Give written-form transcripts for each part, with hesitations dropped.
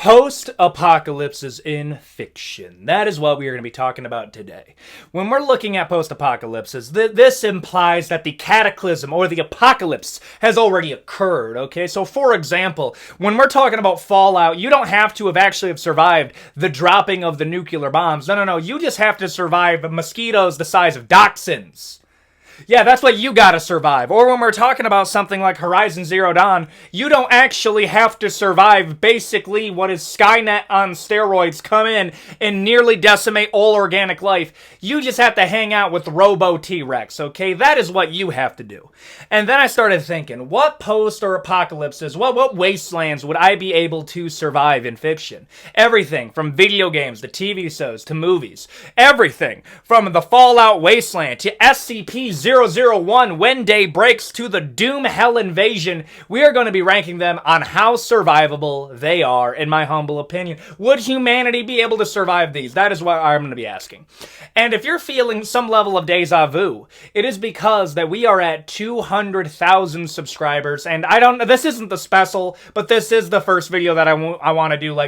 Post-apocalypses in fiction. That is what we are going to be talking about today. When we're looking at post-apocalypses, this implies that the cataclysm or the apocalypse has already occurred, okay? So for example, when we're talking about Fallout, you don't have to have survived the dropping of the nuclear bombs. No. You just have to survive mosquitoes the size of dachshunds. Yeah, that's what you gotta survive. Or when we're talking about something like Horizon Zero Dawn, you don't actually have to survive basically what is Skynet on steroids, come in and nearly decimate all organic life. You just have to hang out with Robo T-Rex, okay? That is what you have to do. And then I started thinking, what post or apocalypses, what wastelands would I be able to survive in fiction? Everything from video games to TV shows to movies. Everything from the Fallout Wasteland to SCP-001 when day breaks to the Doom Hell Invasion. We are going to be ranking them on how survivable they are, in my humble opinion. Would humanity be able to survive these? That is what I'm going to be asking. And if you're feeling some level of deja vu, it is because that we are at 200,000 subscribers, and this isn't the special, but this is the first video that I want to do,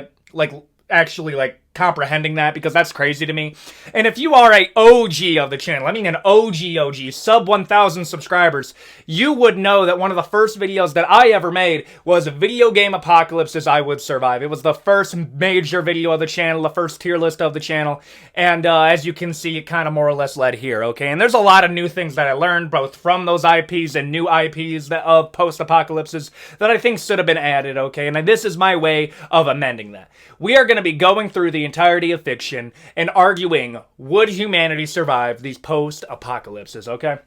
actually comprehending that, because that's crazy to me. And if you are a OG of the channel, I mean an OG, sub 1,000 subscribers, you would know that one of the first videos that I ever made was video game apocalypses I would survive. It was the first major video of the channel, the first tier list of the channel, and as you can see, it kind of more or less led here, okay? And there's a lot of new things that I learned, both from those IPs and new IPs of post-apocalypses that I think should have been added, okay? And this is my way of amending that. We are going to be going through the entirety of fiction and arguing, would humanity survive these post-apocalypses, okay?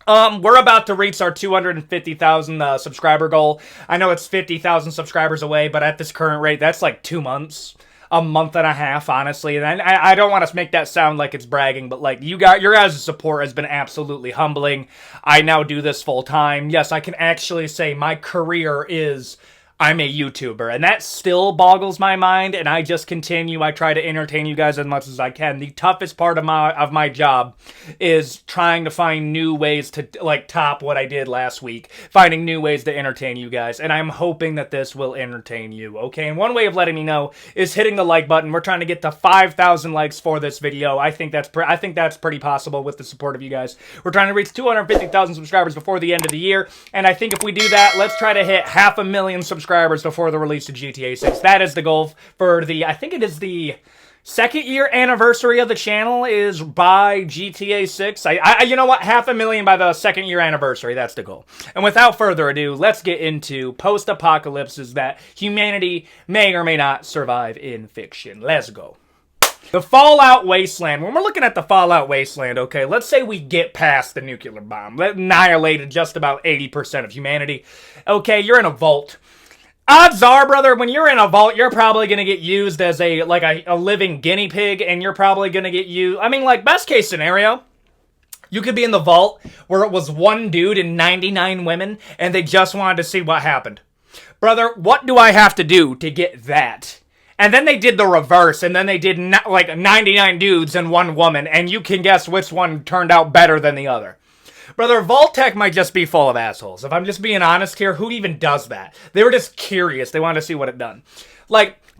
We're about to reach our 250,000 subscriber goal. I know it's 50,000 subscribers away, but at this current rate, that's like 2 months. A month and a half, honestly. And I don't want to make that sound like it's bragging, but like your guys' support has been absolutely humbling. I now do this full time. Yes, I can actually say my career is I'm a YouTuber, and that still boggles my mind, and I just continue. I try to entertain you guys as much as I can. The toughest part of my job is trying to find new ways to, top what I did last week, finding new ways to entertain you guys, and I'm hoping that this will entertain you, okay? And one way of letting me know is hitting the like button. We're trying to get to 5,000 likes for this video. I think that's pretty possible with the support of you guys. We're trying to reach 250,000 subscribers before the end of the year, and I think if we do that, let's try to hit 500,000 subscribers before the release of GTA 6. That is the goal for I think it is the second year anniversary of the channel is by GTA 6. You know what? 500,000 by the second year anniversary. That's the goal. And without further ado, let's get into post-apocalypses that humanity may or may not survive in fiction. Let's go. The Fallout Wasteland. When we're looking at the Fallout Wasteland, okay, let's say we get past the nuclear bomb. That annihilated just about 80% of humanity. Okay, you're in a vault. Odds are, brother, when you're in a vault, you're probably going to get used as a living guinea pig, and you're probably going to get used... I mean, best case scenario, you could be in the vault where it was one dude and 99 women, and they just wanted to see what happened. Brother, what do I have to do to get that? And then they did the reverse, and then they did 99 dudes and one woman, and you can guess which one turned out better than the other. Brother, Vault-Tec might just be full of assholes. If I'm just being honest here, who even does that? They were just curious. They wanted to see what it done.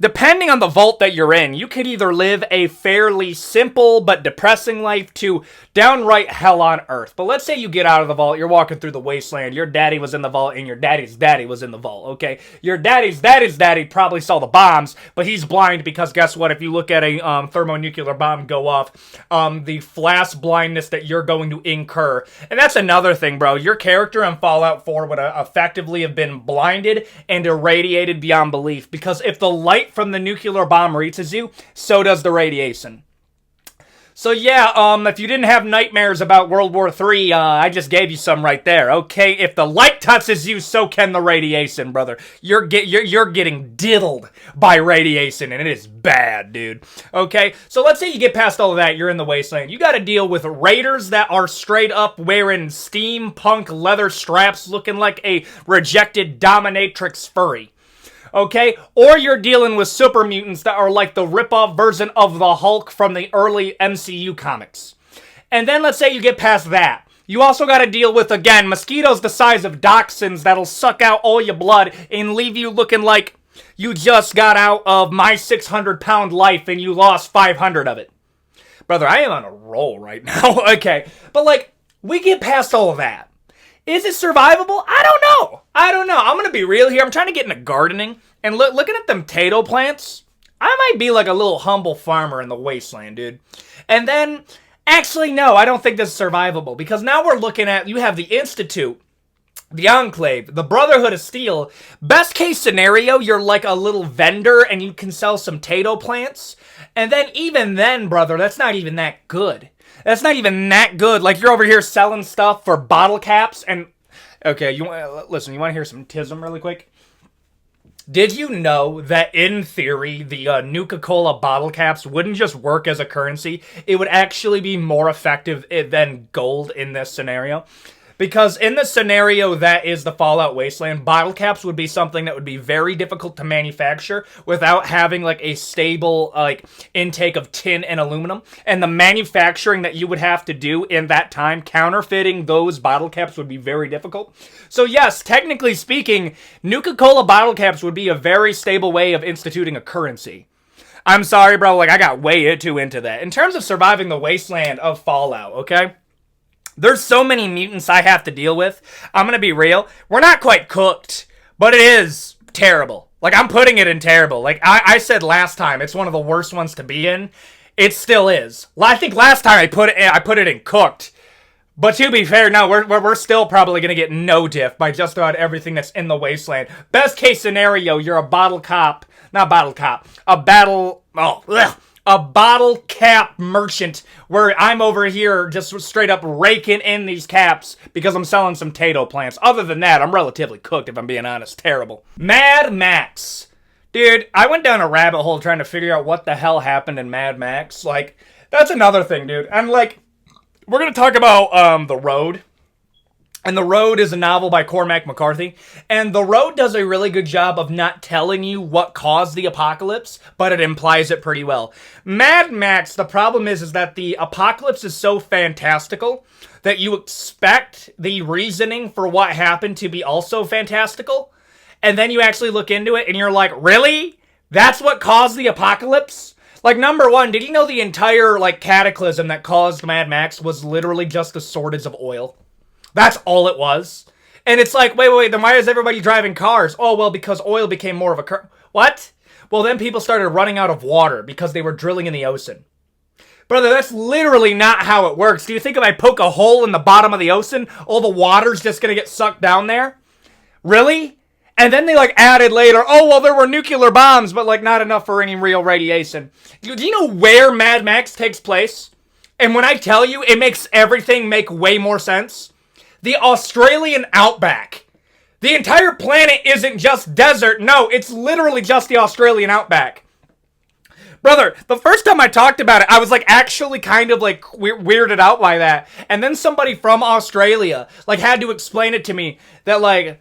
Depending on the vault that you're in, you could either live a fairly simple but depressing life to downright hell on earth. But let's say you get out of the vault, you're walking through the wasteland, your daddy was in the vault, and your daddy's daddy was in the vault, okay? Your daddy's daddy probably saw the bombs, but he's blind because guess what? If you look at a thermonuclear bomb go off, the flash blindness that you're going to incur. And that's another thing, bro. Your character in Fallout 4 would effectively have been blinded and irradiated beyond belief, because if the light from the nuclear bomb reaches you, so does the radiation. So yeah, if you didn't have nightmares about World War III, I just gave you some right there, okay? If the light touches you, so can the radiation, brother. You're getting diddled by radiation, and it is bad, dude. Okay? So let's say you get past all of that, you're in the wasteland. You gotta deal with raiders that are straight up wearing steampunk leather straps looking like a rejected dominatrix furry. Okay? Or you're dealing with super mutants that are like the rip-off version of the Hulk from the early MCU comics. And then let's say you get past that. You also got to deal with, again, mosquitoes the size of dachshunds that'll suck out all your blood and leave you looking like You just got out of my 600-pound life and you lost 500 of it. Brother, I am on a roll right now. Okay. But, like, we get past all of that. Is it survivable? I don't know. I'm going to be real here. I'm trying to get into gardening. And looking at them potato plants, I might be like a little humble farmer in the wasteland, dude. And then, actually, no, I don't think this is survivable. Because now we're looking at, you have the Institute, the Enclave, the Brotherhood of Steel. Best case scenario, you're like a little vendor and you can sell some potato plants. And then, even then, brother, that's not even that good. That's not even that good. Like, you're over here selling stuff for bottle caps and... Okay, listen, you want to hear some tism really quick? Did you know that, in theory, the Nuka-Cola bottle caps wouldn't just work as a currency? It would actually be more effective than gold in this scenario. Because in the scenario that is the Fallout Wasteland, bottle caps would be something that would be very difficult to manufacture without having like a stable intake of tin and aluminum. And the manufacturing that you would have to do in that time, counterfeiting those bottle caps would be very difficult. So yes, technically speaking, Nuka-Cola bottle caps would be a very stable way of instituting a currency. I'm sorry, bro, like I got way too into that. In terms of surviving the wasteland of Fallout, okay? There's so many mutants I have to deal with. I'm going to be real. We're not quite cooked, but it is terrible. Like, I'm putting it in terrible. Like, I said last time, it's one of the worst ones to be in. It still is. I think last time I put it in cooked. But to be fair, no, we're still probably going to get no diff by just about everything that's in the wasteland. Best case scenario, you're a bottle cop. Not bottle cop. A bottle cap merchant where I'm over here just straight up raking in these caps because I'm selling some potato plants. Other than that, I'm relatively cooked if I'm being honest. Terrible. Mad Max. Dude, I went down a rabbit hole trying to figure out what the hell happened in Mad Max. Like, that's another thing, dude. And like, we're going to talk about The Road. And The Road is a novel by Cormac McCarthy. And The Road does a really good job of not telling you what caused the apocalypse, but it implies it pretty well. Mad Max, the problem is that the apocalypse is so fantastical that you expect the reasoning for what happened to be also fantastical. And then you actually look into it and you're like, really? That's what caused the apocalypse? Like, number one, did you know the entire, cataclysm that caused Mad Max was literally just the shortage of oil? That's all it was. And it's like, wait, then why is everybody driving cars? Oh, well, because oil became more of a What? Well, then people started running out of water because they were drilling in the ocean. Brother, that's literally not how it works. Do you think if I poke a hole in the bottom of the ocean, all the water's just gonna get sucked down there? Really? And then they, added later, oh, well, there were nuclear bombs, but, not enough for any real radiation. Do you know where Mad Max takes place? And when I tell you, it makes everything make way more sense. The Australian outback. The entire planet isn't just desert. No, it's literally just the Australian outback. Brother, the first time I talked about it, I was actually kind of weirded out by that. And then somebody from Australia had to explain it to me that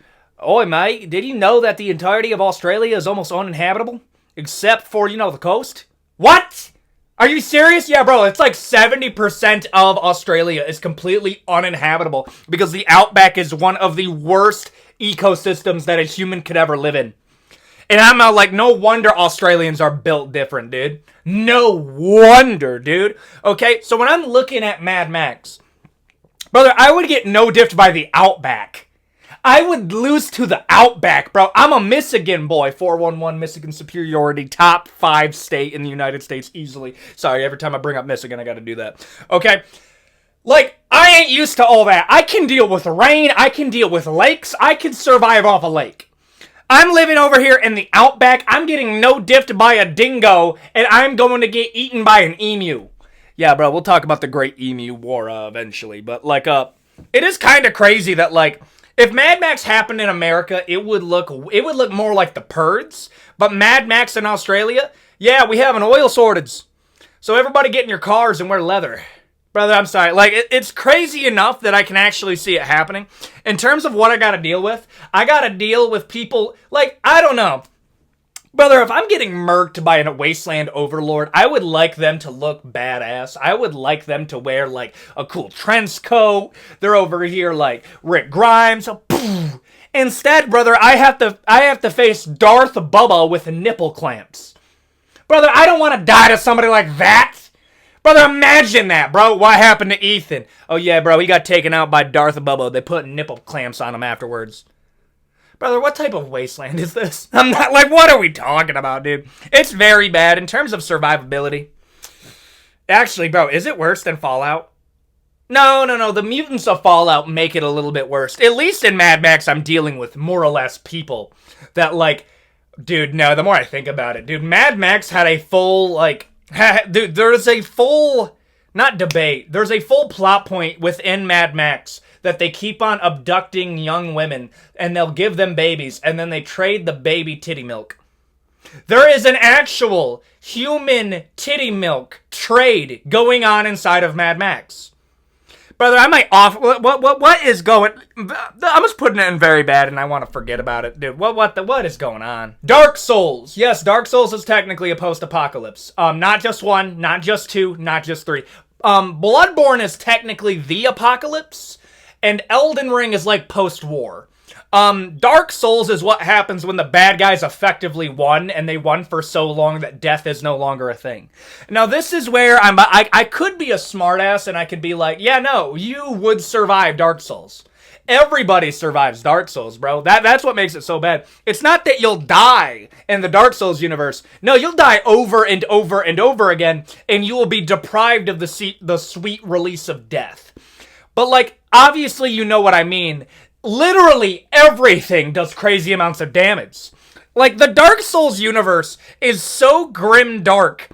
oi mate, did you know that the entirety of Australia is almost uninhabitable? Except for, the coast? What? Are you serious? Yeah, bro, it's 70% of Australia is completely uninhabitable because the outback is one of the worst ecosystems that a human could ever live in. And I'm no wonder Australians are built different, dude. No wonder, dude. Okay, so when I'm looking at Mad Max, brother, I would get no diffed by the outback. I would lose to the outback, bro. I'm a Michigan boy. 411 Michigan superiority. Top 5 state in the United States easily. Sorry, every time I bring up Michigan, I gotta do that. Okay? I ain't used to all that. I can deal with rain. I can deal with lakes. I can survive off a lake. I'm living over here in the outback. I'm getting no diffed by a dingo, and I'm going to get eaten by an emu. Yeah, bro, we'll talk about the Great Emu War eventually. But, it is kind of crazy that, if Mad Max happened in America, it would look more like the Purds. But Mad Max in Australia, yeah, we have an oil shortage. So everybody get in your cars and wear leather. Brother, I'm sorry. It's crazy enough that I can actually see it happening. In terms of what I gotta deal with people, I don't know. Brother, if I'm getting murked by a wasteland overlord, I would like them to look badass. I would like them to wear, a cool trench coat. They're over here Rick Grimes. Instead, brother, I have to face Darth Bubba with nipple clamps. Brother, I don't want to die to somebody like that. Brother, imagine that, bro. What happened to Ethan? Oh, yeah, bro, he got taken out by Darth Bubba. They put nipple clamps on him afterwards. Brother, what type of wasteland is this? I'm not, like, what are we talking about, dude? It's very bad in terms of survivability. Actually, bro, is it worse than Fallout? No. The mutants of Fallout make it a little bit worse. At least in Mad Max, I'm dealing with more or less people that, like, dude, no, the more I think about it, dude, Mad Max had a full, like, dude, there's a full, not debate, there's a full plot point within Mad Max that they keep on abducting young women and they'll give them babies and then they trade the baby titty milk. There is an actual human titty milk trade going on inside of Mad Max. Brother, I might off. What is going? I'm just putting it in very bad, and I want to forget about it, dude. What is going on? Dark Souls. Yes, Dark Souls is technically a post-apocalypse. Not just one, not just two, not just three. Bloodborne is technically the apocalypse, and Elden Ring is like post-war. Dark Souls is what happens when the bad guys effectively won, and they won for so long that death is no longer a thing. Now, this is where I could be a smartass, and I could be like, yeah, no, you would survive Dark Souls. Everybody survives Dark Souls, bro. That's what makes it so bad. It's not that you'll die in the Dark Souls universe. No, you'll die over and over and over again, and you will be deprived of the sweet release of death. But, like, obviously you know what I mean. Literally everything does crazy amounts of damage. Like, the Dark Souls universe is so grim dark.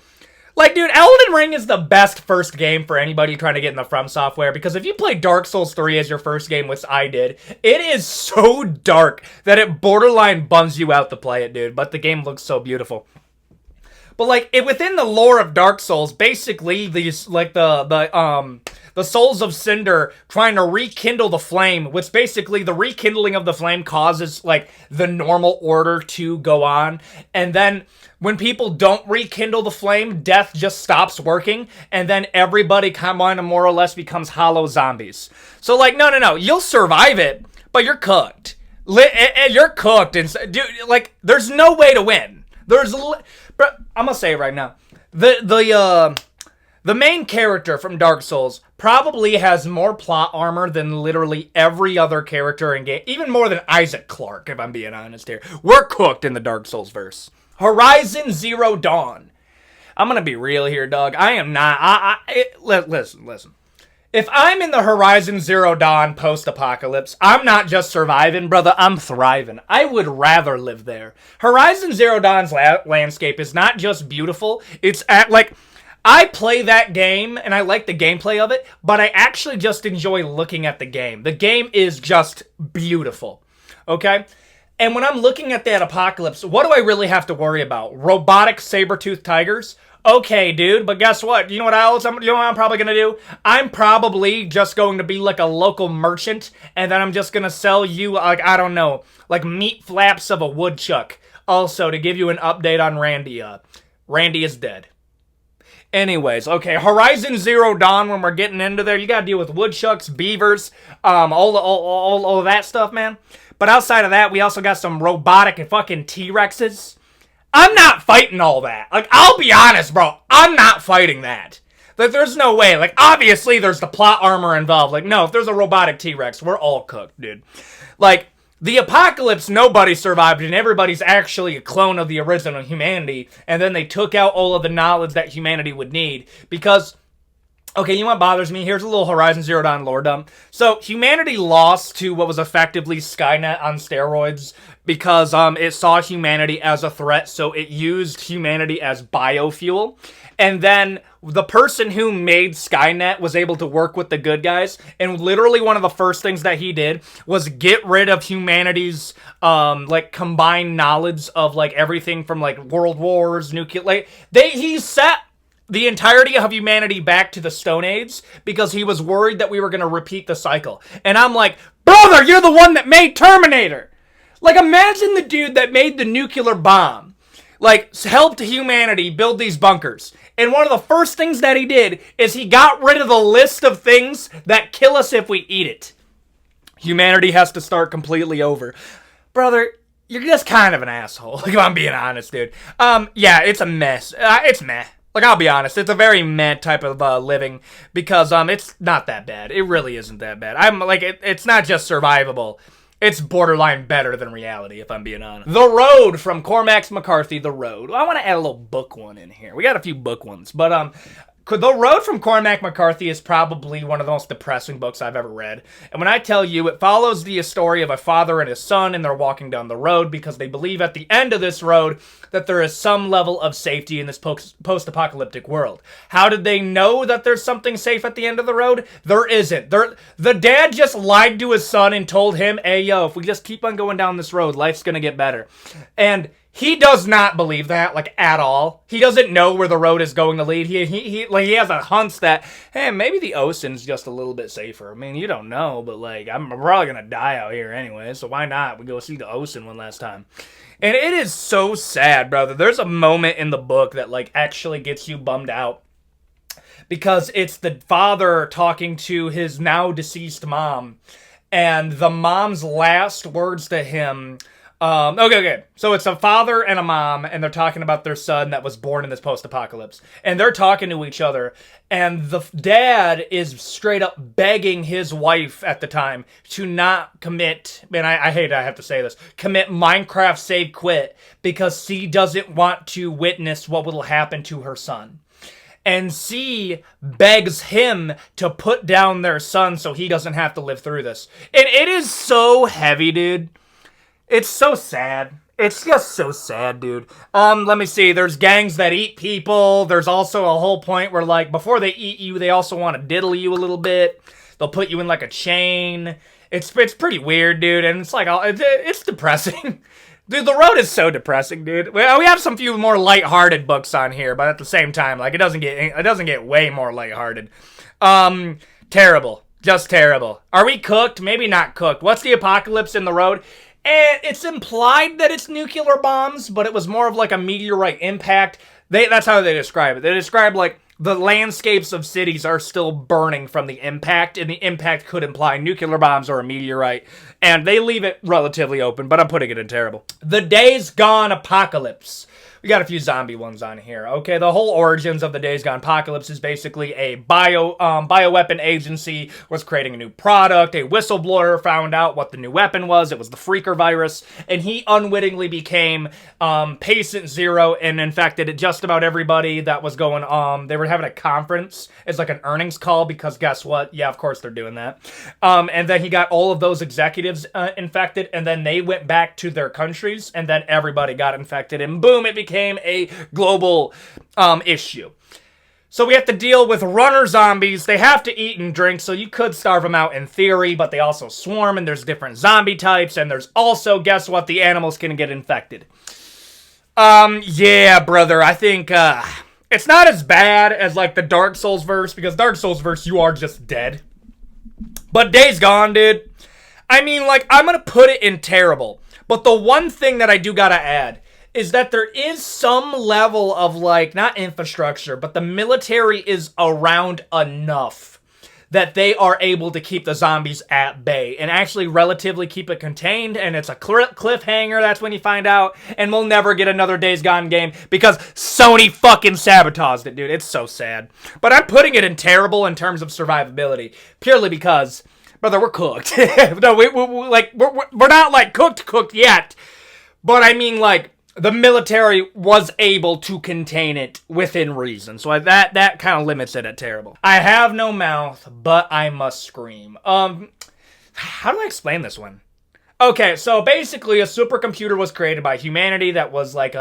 Like, dude, Elden Ring is the best first game for anybody trying to get in the From software, because if you play Dark Souls 3 as your first game, which I did, it is so dark that it borderline bums you out to play it, dude. But the game looks so beautiful. But, like, within the lore of Dark Souls, basically, these, like, the souls of Cinder trying to rekindle the flame, which basically the rekindling of the flame causes, like, the normal order to go on. And then when people don't rekindle the flame, death just stops working, and then everybody kind of more or less becomes hollow zombies. So, like, no, you'll survive it, but you're cooked. You're cooked, and dude, like, there's no way to win. But I'm gonna say it right now. The main character from Dark Souls probably has more plot armor than literally every other character in game. Even more than Isaac Clarke, if I'm being honest here. We're cooked in the Dark Souls verse. Horizon Zero Dawn. I'm gonna be real here, dog. I am not. Listen. If I'm in the Horizon Zero Dawn post-apocalypse, I'm not just surviving, brother, I'm thriving. I would rather live there. Horizon Zero Dawn's landscape is not just beautiful, it's I play that game, and I like the gameplay of it, but I actually just enjoy looking at the game. The game is just beautiful, okay? And when I'm looking at that apocalypse, what do I really have to worry about? Robotic saber-toothed tigers? Okay, dude, but guess what? You know what else? You know what I'm probably gonna do? I'm probably just going to be like a local merchant, and then I'm just gonna sell you, like, I don't know, like meat flaps of a woodchuck. Also, to give you an update on Randy, Randy is dead. Anyways, okay, Horizon Zero Dawn, when we're getting into there, you gotta deal with woodchucks, beavers, all of that stuff, man. But outside of that, we also got some robotic and fucking T-Rexes. I'm not fighting all that. Like, I'll be honest, bro. I'm not fighting that. Like, there's no way. Like, obviously, there's the plot armor involved. Like, no, if there's a robotic T-Rex, we're all cooked, dude. Like, the apocalypse, nobody survived, and everybody's actually a clone of the original humanity, and then they took out all of the knowledge that humanity would need, because... Okay, you know what bothers me? Here's a little Horizon Zero Dawn lore dump. So, humanity lost to what was effectively Skynet on steroids because it saw humanity as a threat, so it used humanity as biofuel. And then the person who made Skynet was able to work with the good guys, and literally one of the first things that he did was get rid of humanity's, like, combined knowledge of, like, everything from, like, world wars, nuclear... Like, he set the entirety of humanity back to the Stone Age because he was worried that we were going to repeat the cycle. And I'm like, brother, you're the one that made Terminator. Like, imagine the dude that made the nuclear bomb, like, helped humanity build these bunkers. And one of the first things that he did is he got rid of the list of things that kill us if we eat it. Humanity has to start completely over. Brother, you're just kind of an asshole, if I'm being honest, dude. Yeah, it's a mess. It's meh. Like, I'll be honest, it's a very meh type of living, because it's not that bad. It really isn't that bad. I'm like, it's not just survivable. It's borderline better than reality, if I'm being honest. The Road from Cormac McCarthy, The Road. I want to add a little book one in here. We got a few book ones, but The Road from Cormac McCarthy is probably one of the most depressing books I've ever read. And when I tell you, it follows the story of a father and his son, and they're walking down the road because they believe at the end of this road that there is some level of safety in this post-apocalyptic world. How did they know that there's something safe at the end of the road? There isn't. The dad just lied to his son and told him, hey, yo, if we just keep on going down this road, life's gonna get better. And he does not believe that, like, at all. He doesn't know where the road is going to lead. He has a hunch that, hey, maybe the ocean's just a little bit safer. I mean, you don't know, but, like, I'm probably gonna die out here anyway, so why not? We go see the ocean one last time. And it is so sad, brother. There's a moment in the book that, like, actually gets you bummed out. Because it's the father talking to his now deceased mom. And the mom's last words to him... Okay. So it's a father and a mom, and they're talking about their son that was born in this post-apocalypse. And they're talking to each other, and the dad is straight up begging his wife at the time to not commit, and I hate I have to say this, commit Minecraft Save Quit, because she doesn't want to witness what will happen to her son. And C begs him to put down their son so he doesn't have to live through this. And it is so heavy, dude. It's so sad. It's just so sad, dude. Let me see. There's gangs that eat people. There's also a whole point where, like, before they eat you, they also want to diddle you a little bit. They'll put you in, like, a chain. It's pretty weird, dude, and it's, like, it's depressing. Dude, The Road is so depressing, dude. Well, we have some few more lighthearted books on here, but at the same time, like, it doesn't get way more lighthearted. Terrible. Just terrible. Are we cooked? Maybe not cooked. What's the apocalypse in The Road? And it's implied that it's nuclear bombs, but it was more of like a meteorite impact. That's how they describe it. They describe, like, the landscapes of cities are still burning from the impact, and the impact could imply nuclear bombs or a meteorite. And they leave it relatively open, but I'm putting it in terrible. The Days Gone Apocalypse. We got a few zombie ones on here. Okay, the whole origins of the Days Gone Apocalypse is basically a bioweapon agency was creating a new product. A whistleblower found out what the new weapon was. It was the Freaker virus, and he unwittingly became patient zero and infected just about everybody that was going on. They were having a conference. It's like an earnings call because guess what? Yeah, of course they're doing that. And then he got all of those executives infected, and then they went back to their countries, and then everybody got infected, and boom, it became a global issue. So we have to deal with runner zombies. They have to eat and drink, so you could starve them out in theory, but they also swarm, and there's different zombie types, and there's also, guess what, the animals can get infected. Yeah, brother, I think, it's not as bad as, like, the Dark Souls verse, because Dark Souls verse, you are just dead. But Days Gone, dude, I mean, like, I'm gonna put it in terrible, but the one thing that I do gotta add is that there is some level of, like, not infrastructure, but the military is around enough that they are able to keep the zombies at bay and actually relatively keep it contained, and it's a cliffhanger, that's when you find out, and we'll never get another Days Gone game because Sony fucking sabotaged it, dude. It's so sad. But I'm putting it in terrible in terms of survivability, purely because, brother, we're cooked. No, we're not, like, cooked yet, but I mean, like, the military was able to contain it within reason. So that kind of limits it at terrible. I have no mouth, but I must scream. How do I explain this one? Okay, so basically a supercomputer was created by humanity that was like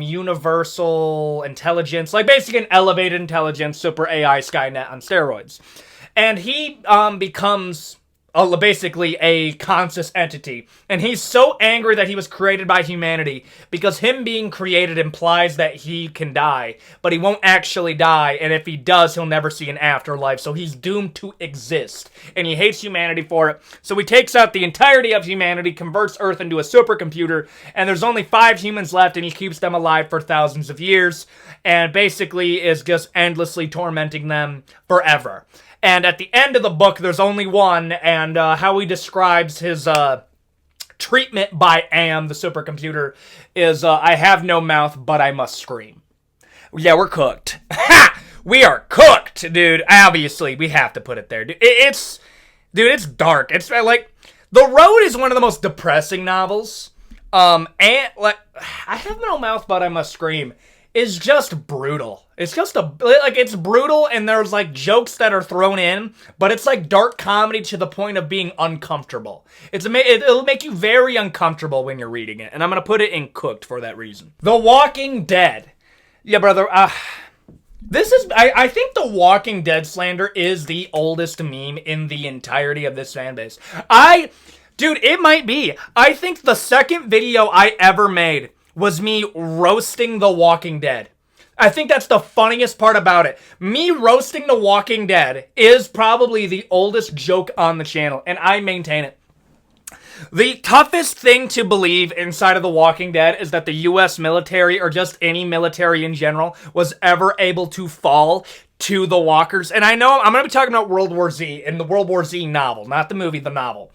universal intelligence, like basically an elevated intelligence, super AI Skynet on steroids. And he becomes basically a conscious entity. And he's so angry that he was created by humanity because him being created implies that he can die, but he won't actually die, and if he does, he'll never see an afterlife, so he's doomed to exist. And he hates humanity for it, so he takes out the entirety of humanity, converts Earth into a supercomputer, and there's only 5 humans left, and he keeps them alive for thousands of years, and basically is just endlessly tormenting them forever. And at the end of the book, there's only one, and how he describes his treatment by AM, the supercomputer, is I have no mouth, but I must scream. Yeah, we're cooked. Ha! We are cooked, dude. Obviously, we have to put it there. It's dark. It's like, The Road is one of the most depressing novels. And like, I have no mouth, but I must scream, is just brutal. It's just it's brutal, and there's like jokes that are thrown in, but it's like dark comedy to the point of being uncomfortable. It'll make you very uncomfortable when you're reading it, and I'm gonna put it in cooked for that reason. The Walking Dead. Yeah, brother, I think the Walking Dead slander is the oldest meme in the entirety of this fan base. Dude, it might be. I think the second video I ever made was me roasting The Walking Dead. I think that's the funniest part about it. Me roasting The Walking Dead is probably the oldest joke on the channel, and I maintain it. The toughest thing to believe inside of The Walking Dead is that the US military, or just any military in general, was ever able to fall to the walkers. And I know I'm going to be talking about World War Z in the World War Z novel, not the movie, the novel.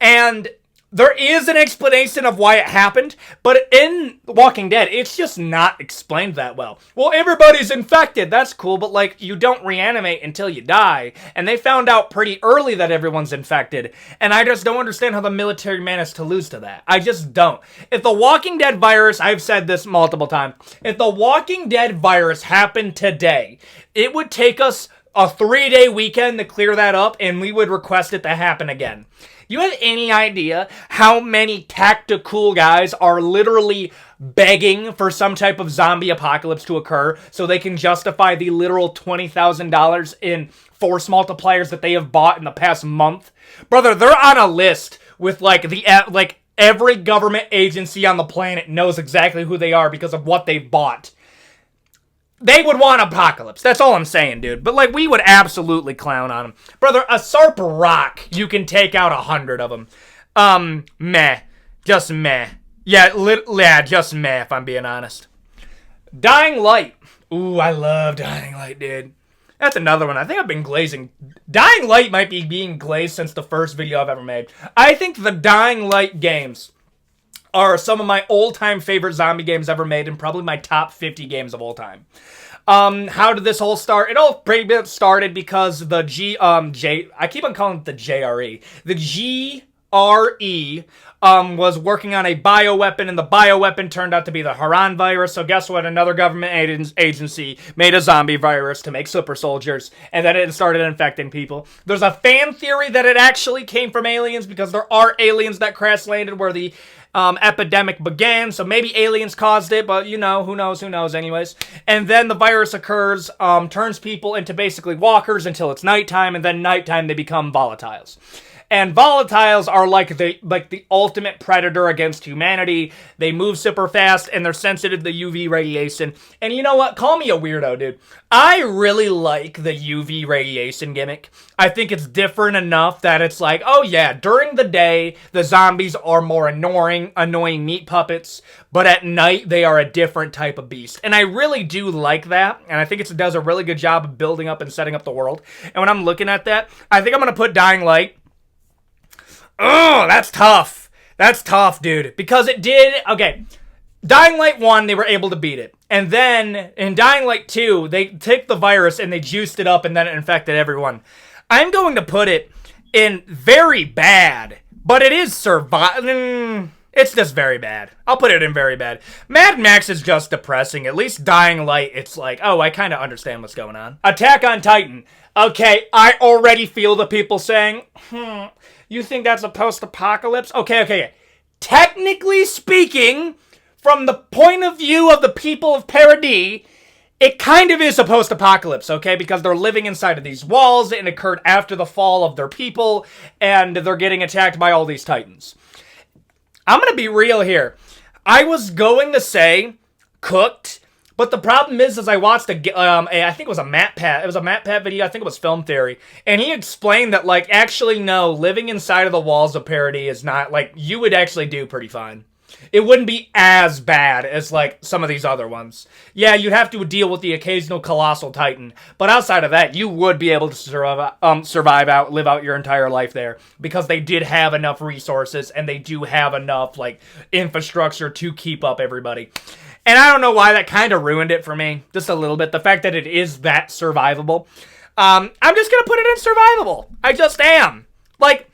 And there is an explanation of why it happened, but in The Walking Dead, it's just not explained that well. Well, everybody's infected. That's cool, but like, you don't reanimate until you die. And they found out pretty early that everyone's infected. And I just don't understand how the military managed to lose to that. I just don't. If the Walking Dead virus, I've said this multiple times, if the Walking Dead virus happened today, it would take us a 3-day weekend to clear that up, and we would request it to happen again. You have any idea how many tactical guys are literally begging for some type of zombie apocalypse to occur so they can justify the literal $20,000 in force multipliers that they have bought in the past month? Brother, they're on a list with every government agency on the planet knows exactly who they are because of what they've bought. They would want apocalypse. That's all I'm saying, dude. But, like, we would absolutely clown on them. Brother, a Sarp rock, you can take out 100 of them. Meh. Just meh. Yeah, just meh, if I'm being honest. Dying Light. Ooh, I love Dying Light, dude. That's another one. I think I've been glazing. Dying Light might be being glazed since the first video I've ever made. I think the Dying Light games are some of my all-time favorite zombie games ever made, and probably my top 50 games of all time. How did this all start? It all pretty much started because the I keep on calling it the JRE. The GRE was working on a bioweapon, and the bioweapon turned out to be the Haran virus. So guess what? Another government agency made a zombie virus to make super soldiers, and then it started infecting people. There's a fan theory that it actually came from aliens, because there are aliens that crash landed where the epidemic began, so maybe aliens caused it, but you know, who knows anyways. And then the virus occurs, turns people into basically walkers until it's nighttime, and then nighttime they become volatiles. And volatiles are like the ultimate predator against humanity. They move super fast, and they're sensitive to UV radiation. And you know what? Call me a weirdo, dude. I really like the UV radiation gimmick. I think it's different enough that it's like, oh yeah, during the day, the zombies are more annoying meat puppets, but at night, they are a different type of beast. And I really do like that, and I think it does a really good job of building up and setting up the world. And when I'm looking at that, I think I'm going to put Dying Light. Oh, that's tough. That's tough, dude. Because it did... Okay. Dying Light 1, they were able to beat it. And then, in Dying Light 2, they took the virus and they juiced it up and then it infected everyone. I'm going to put it in very bad. But it is surviving... It's just very bad. I'll put it in very bad. Mad Max is just depressing. At least Dying Light, it's like, oh, I kind of understand what's going on. Attack on Titan. Okay, I already feel the people saying, you think that's a post-apocalypse? Okay. Technically speaking, from the point of view of the people of Paradis, it kind of is a post-apocalypse, okay? Because they're living inside of these walls, and it occurred after the fall of their people, and they're getting attacked by all these titans. I'm going to be real here. I was going to say cooked, but the problem is I watched I think it was a MatPat. It was a MatPat video. I think it was Film Theory. And he explained that, actually, no, living inside of the walls of Paradis is not, you would actually do pretty fine. It wouldn't be as bad as, like, some of these other ones. Yeah, you'd have to deal with the occasional colossal titan, but outside of that, you would be able to live out your entire life there, because they did have enough resources, and they do have enough, like, infrastructure to keep up everybody. And I don't know why that kind of ruined it for me, just a little bit. The fact that it is that survivable. I'm just gonna put it in survivable. I just am. Like,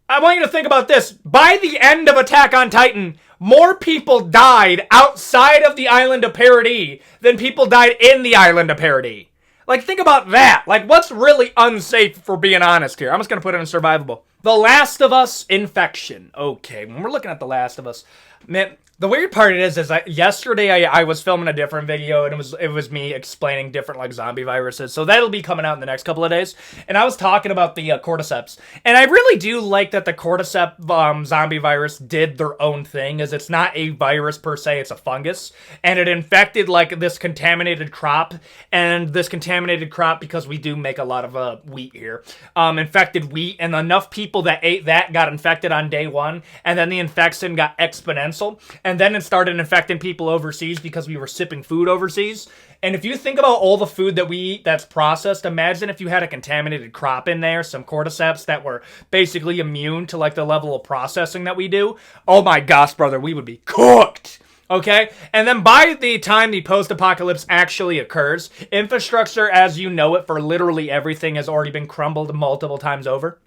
I want you to think about this. By the end of Attack on Titan, more people died outside of the island of Paradis than people died in the island of Paradis. Like, think about that. Like, what's really unsafe, for being honest here? I'm just gonna put it in survivable. The Last of Us infection. Okay, when we're looking at The Last of Us, man, the weird part is yesterday I was filming a different video, and it was me explaining different, like, zombie viruses. So that'll be coming out in the next couple of days. And I was talking about the cordyceps, and I really do like that the cordyceps zombie virus did their own thing, as it's not a virus per se, it's a fungus, and it infected, like, this contaminated crop, and this contaminated crop, because we do make a lot of wheat here, infected wheat, and enough people that ate that got infected on day one, and then the infection got exponential. And then it started infecting people overseas because we were shipping food overseas. And if you think about all the food that we eat that's processed, imagine if you had a contaminated crop in there, some cordyceps that were basically immune to, like, the level of processing that we do. Oh my gosh, brother, we would be cooked. Okay? And then by the time the post-apocalypse actually occurs, infrastructure as you know it for literally everything has already been crumbled multiple times over.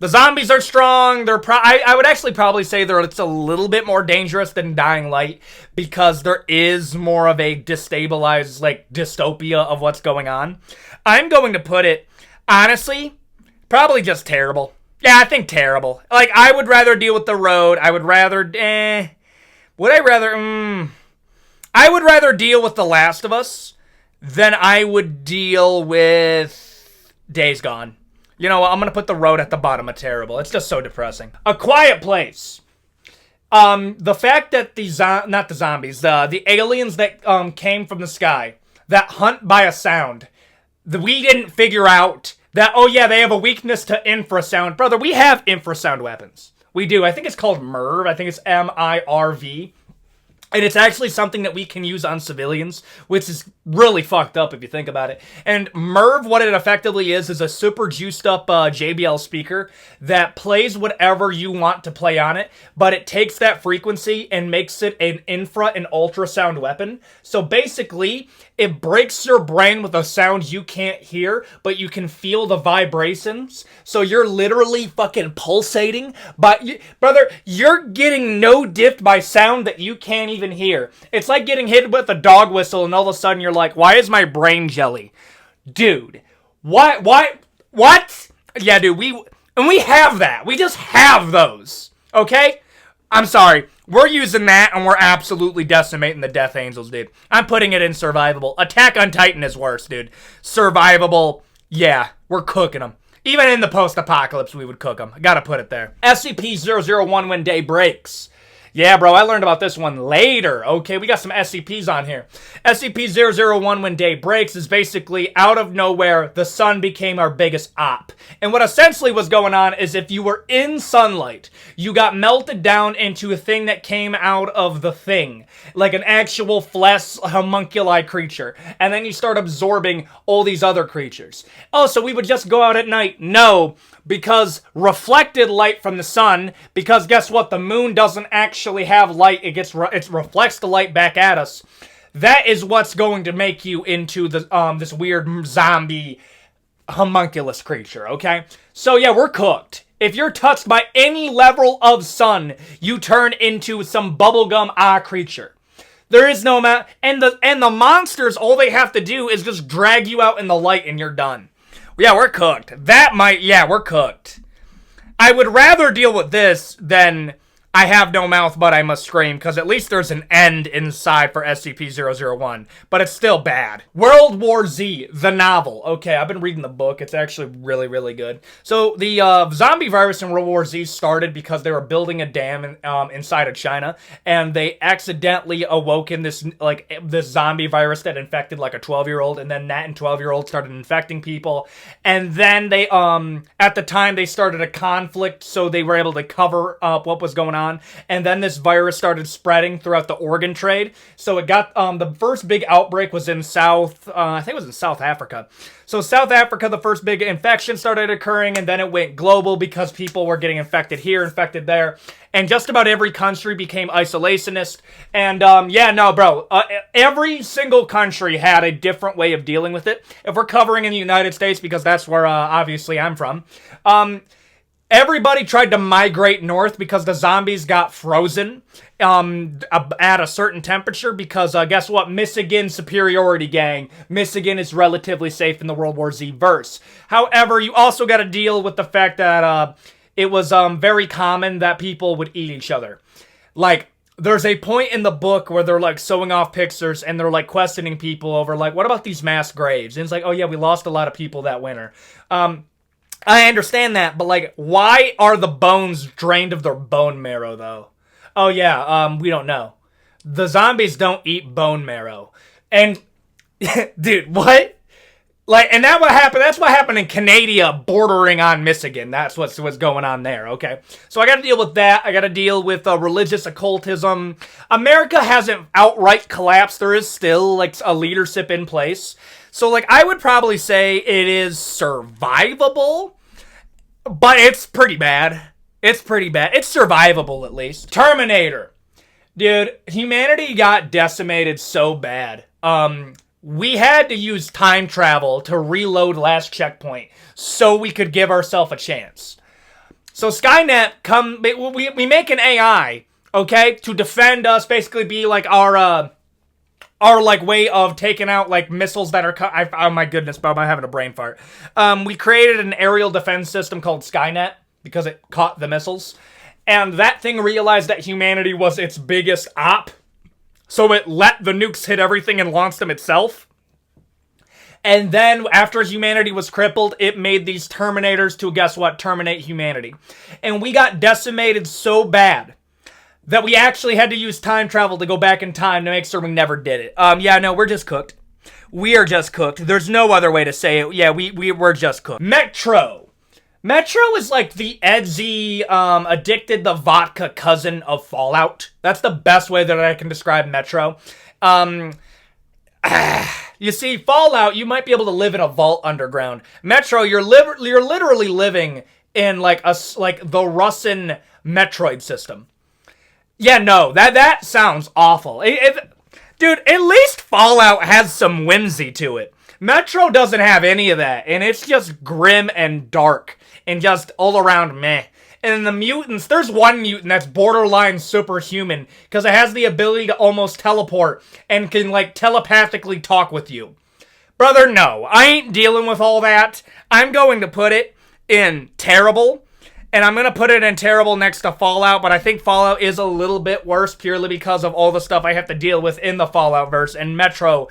The zombies are strong. I would actually probably say it's a little bit more dangerous than Dying Light, because there is more of a destabilized, like, dystopia of what's going on. I'm going to put it, honestly, probably just terrible. Yeah, I think terrible. Like, I would rather deal with the road. I would rather, I would rather deal with The Last of Us than I would deal with Days Gone. You know what? I'm going to put the road at the bottom of terrible. It's just so depressing. A Quiet Place. The fact that not the zombies, the aliens that came from the sky, that hunt by a sound, we didn't figure out that, oh yeah, they have a weakness to infrasound. Brother, we have infrasound weapons. We do. I think it's called MIRV. I think it's MIRV. And it's actually something that we can use on civilians, which is really fucked up if you think about it. And MIRV, what it effectively is a super juiced up JBL speaker that plays whatever you want to play on it, but it takes that frequency and makes it an infra and ultrasound weapon. So basically, it breaks your brain with a sound you can't hear, but you can feel the vibrations. So you're literally fucking pulsating. But, brother, you're getting no dipped by sound that you can't even hear. It's like getting hit with a dog whistle, and all of a sudden you're like, why is my brain jelly? Dude, what? Yeah, dude, we have that. We just have those, okay? I'm sorry. We're using that, and we're absolutely decimating the Death Angels, dude. I'm putting it in survivable. Attack on Titan is worse, dude. Survivable, yeah, we're cooking them. Even in the post-apocalypse, we would cook them. I gotta put it there. SCP-001 When Day Breaks. Yeah, bro, I learned about this one later. Okay, we got some SCPs on here. SCP-001 When Day Breaks is basically out of nowhere, the sun became our biggest op. And what essentially was going on is if you were in sunlight, you got melted down into a thing that came out of the thing. Like an actual flesh homunculi creature. And then you start absorbing all these other creatures. Oh, so we would just go out at night? No, because reflected light from the sun, because guess what? The moon doesn't actually have light. It reflects the light back at us. That is what's going to make you into the this weird zombie homunculus creature, okay? So yeah, we're cooked. If you're touched by any level of sun, you turn into some bubblegum creature. There is no and the monsters, all they have to do is just drag you out in the light and you're done. Yeah, we're cooked. We're cooked. I would rather deal with this than I have no mouth but I must scream, because at least there's an end inside for SCP-001, but it's still bad. World War Z, the novel. Okay, I've been reading the book. It's actually really, really good. So the zombie virus in World War Z started because they were building a dam inside of China, and they accidentally awoken this zombie virus that infected like a 12-year-old, and then that and 12-year-olds started infecting people, and then they, at the time, they started a conflict, so they were able to cover up what was going on on, and then this virus started spreading throughout the organ trade. So it got, the first big outbreak was in I think it was in South Africa. So South Africa, the first big infection started occurring, and then it went global because people were getting infected here, infected there, and just about every country became isolationist. And every single country had a different way of dealing with it. If we're covering in the United States, because that's where obviously I'm from, everybody tried to migrate north because the zombies got frozen at a certain temperature because guess what? Michigan superiority gang. Michigan is relatively safe in the World War Z verse. However, you also got to deal with the fact that it was very common that people would eat each other. Like, there's a point in the book where they're like sewing off pictures and they're like questioning people over like, what about these mass graves? And it's like, oh yeah, we lost a lot of people that winter. I understand that, but like, why are the bones drained of their bone marrow though? Oh yeah, we don't know. The zombies don't eat bone marrow. And, dude, what? Like, and that's what happened in Canada bordering on Michigan. That's what's going on there, okay? So I gotta deal with that. I gotta deal with religious occultism. America hasn't outright collapsed. There is still, like, a leadership in place. So, like, I would probably say it is survivable, but it's pretty bad. It's pretty bad. It's survivable, at least. Terminator. Dude, humanity got decimated so bad. We had to use time travel to reload last checkpoint so we could give ourselves a chance. So Skynet, we make an AI, okay, to defend us, basically be like our like way of taking out like missiles that are oh my goodness, Bob, I'm having a brain fart. We created an aerial defense system called Skynet because it caught the missiles. And that thing realized that humanity was its biggest op. So it let the nukes hit everything and launched them itself. And then after humanity was crippled, it made these Terminators to, guess what, terminate humanity. And we got decimated so bad that we actually had to use time travel to go back in time to make sure we never did it. We're just cooked. We are just cooked. There's no other way to say it. Yeah, we're just cooked. Metro. Metro is like the edgy, addicted to vodka cousin of Fallout. That's the best way that I can describe Metro. You see, Fallout, you might be able to live in a vault underground. Metro, you're literally living in like the Russian Metroid system. Yeah, no, that sounds awful. Dude, at least Fallout has some whimsy to it. Metro doesn't have any of that, and it's just grim and dark. And just all around meh. And the mutants, there's one mutant that's borderline superhuman because it has the ability to almost teleport and can like telepathically talk with you. Brother, no, I ain't dealing with all that. I'm going to put it in terrible. And I'm going to put it in terrible next to Fallout, but I think Fallout is a little bit worse purely because of all the stuff I have to deal with in the Fallout verse. And Metro,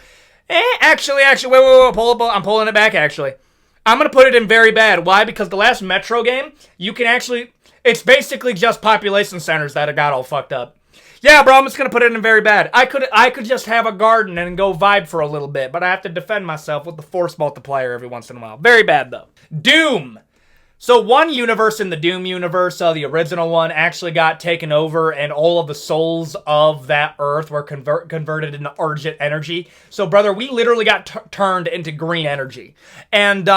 actually, wait, I'm pulling it back actually. I'm going to put it in very bad. Why? Because the last Metro game, you can actually... It's basically just population centers that have got all fucked up. Yeah, bro, I'm just going to put it in very bad. I could just have a garden and go vibe for a little bit, but I have to defend myself with the force multiplier every once in a while. Very bad, though. Doom. So one universe in the Doom universe, the original one, actually got taken over and all of the souls of that Earth were converted into Argent energy. So, brother, we literally got turned into green energy. And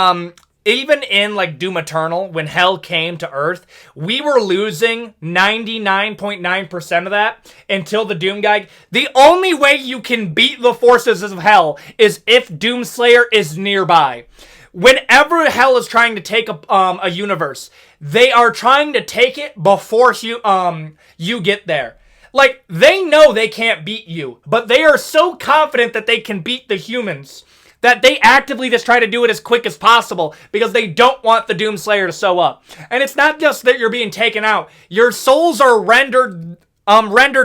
even in, like, Doom Eternal, when Hell came to Earth, we were losing 99.9% of that until the Doom guy... The only way you can beat the forces of Hell is if Doomslayer is nearby. Whenever Hell is trying to take a universe, they are trying to take it before you get there. Like, they know they can't beat you, but they are so confident that they can beat the humans that they actively just try to do it as quick as possible because they don't want the Doomslayer to show up. And it's not just that you're being taken out. Your souls are rendered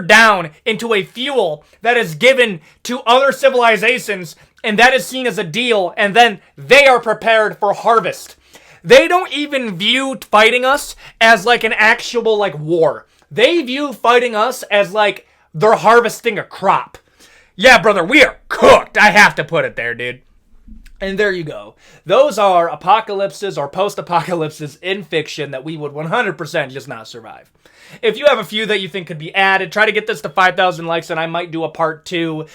down into a fuel that is given to other civilizations, and that is seen as a deal, and then they are prepared for harvest. They don't even view fighting us as like an actual like war. They view fighting us as like they're harvesting a crop. Yeah, brother, we are cooked. I have to put it there, dude. And there you go. Those are apocalypses or post-apocalypses in fiction that we would 100% just not survive. If you have a few that you think could be added, try to get this to 5,000 likes and I might do a part 2.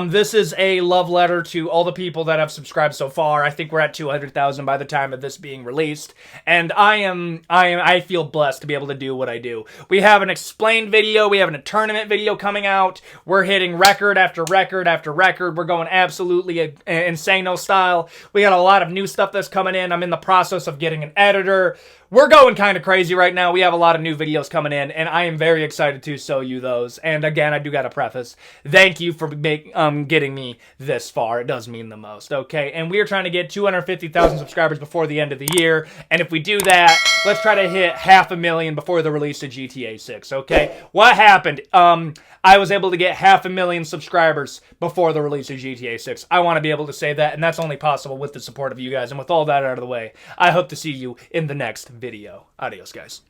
This is a love letter to all the people that have subscribed so far. I think we're at 200,000 by the time of this being released. And I feel blessed to be able to do what I do. We have an explained video. We have a tournament video coming out. We're hitting record after record after record. We're going absolutely insano style. We got a lot of new stuff that's coming in. I'm in the process of getting an editor. We're going kind of crazy right now. We have a lot of new videos coming in, and I am very excited to show you those. And again, I do got to preface, thank you for getting me this far. It does mean the most, okay? And we are trying to get 250,000 subscribers before the end of the year. And if we do that, let's try to hit 500,000 before the release of GTA 6, okay? What happened? I was able to get 500,000 subscribers before the release of GTA 6. I want to be able to say that, and that's only possible with the support of you guys. And with all that out of the way, I hope to see you in the next video. Adios, guys.